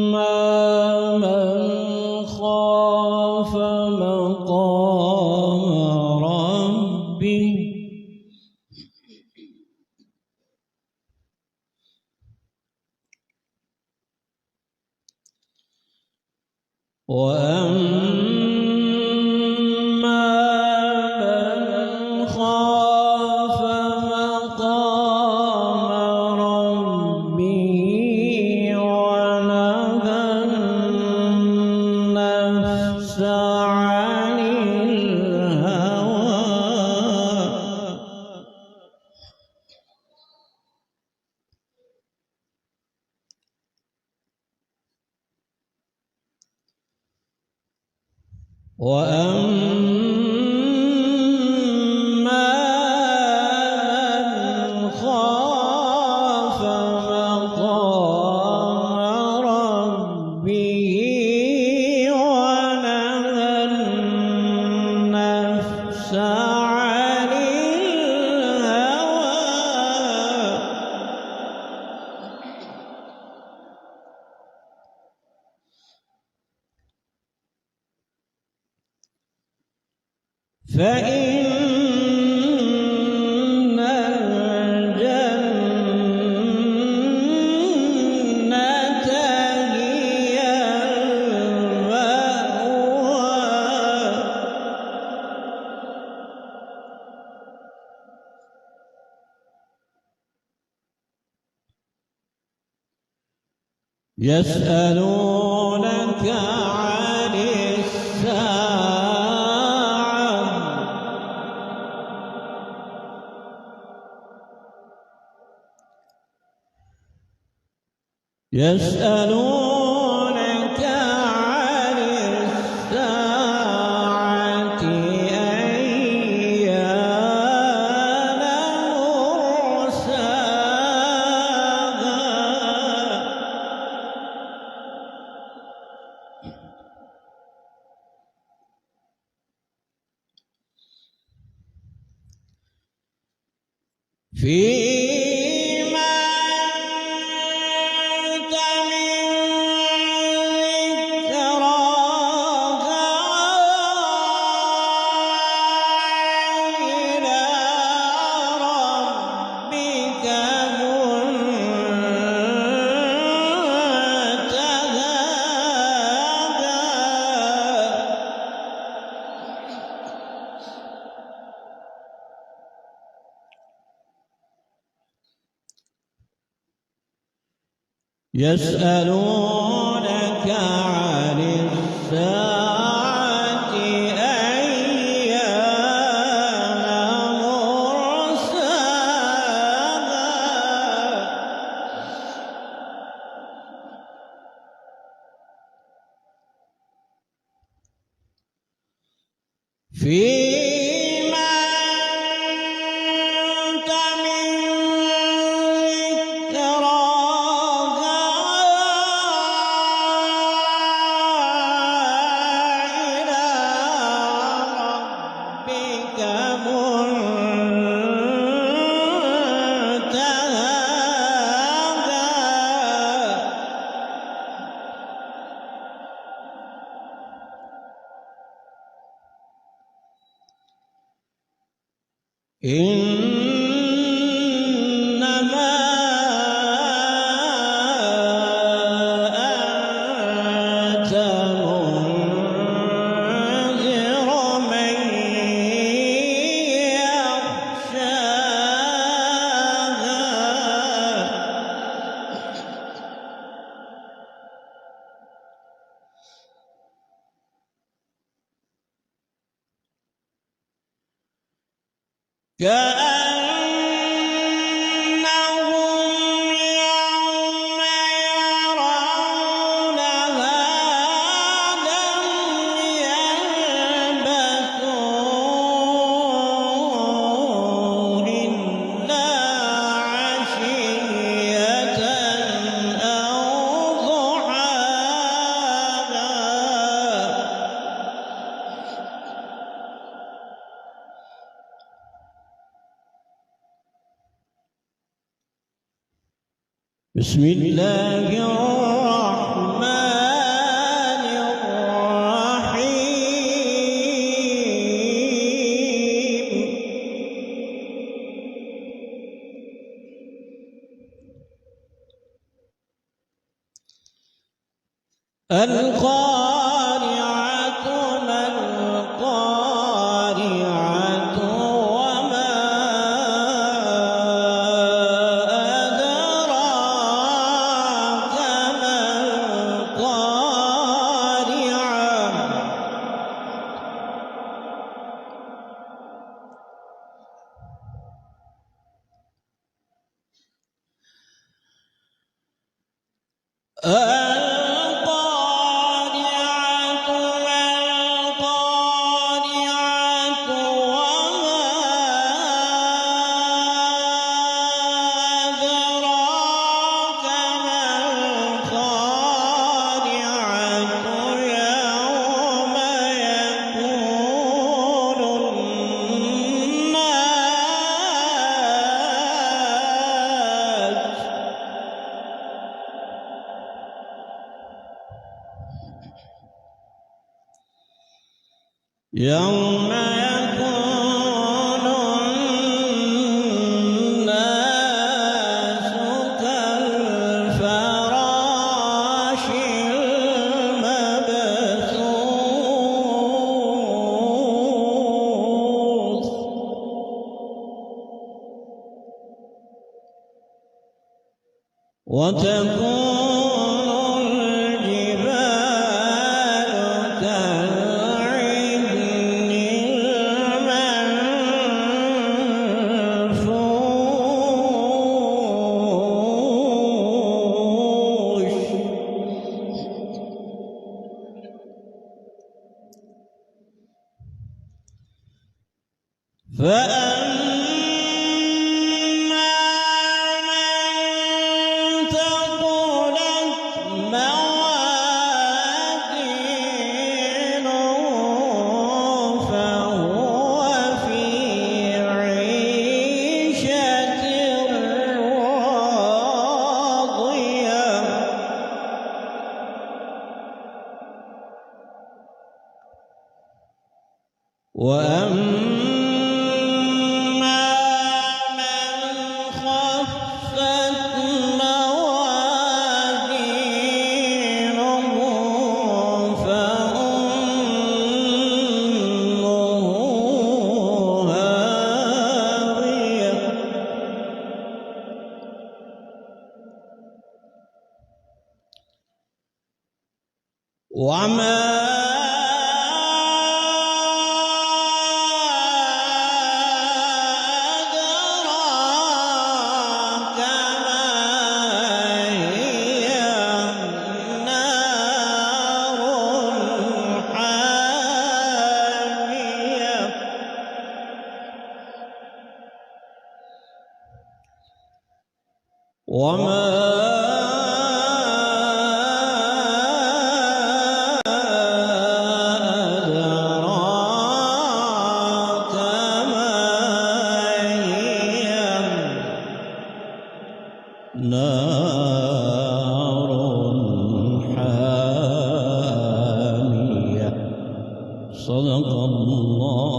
وأما من خاف مقام ربه فإن الجنة هي المأوى. يسألونك عن يسألونك عن الساعة أيان مرساها فيما أنت من ذكراها إلى ربك يسألونك عن الساعة أيان مرساها فيما أنت من ذكراها إلى ربك إنما أنت منذر من يخشاها كأنهم يوم يرونها لم يلبثوا إلا عشية أو ضحاها بسم الله الرحمن الرحيم. القارعة ما القارعة وما أدراك ما القارعة. يوم يكون الناس كالفراش المبثوث. وتكون الجبال كالعهن المنفوش. فأما من ثقلت موازينه فهو في عيشة راضية. وأما من خفت موازينه فأمه هاوية. وما أدراك ما هي النار الحامية. وما أدراك ما هي نار حامية. صدق الله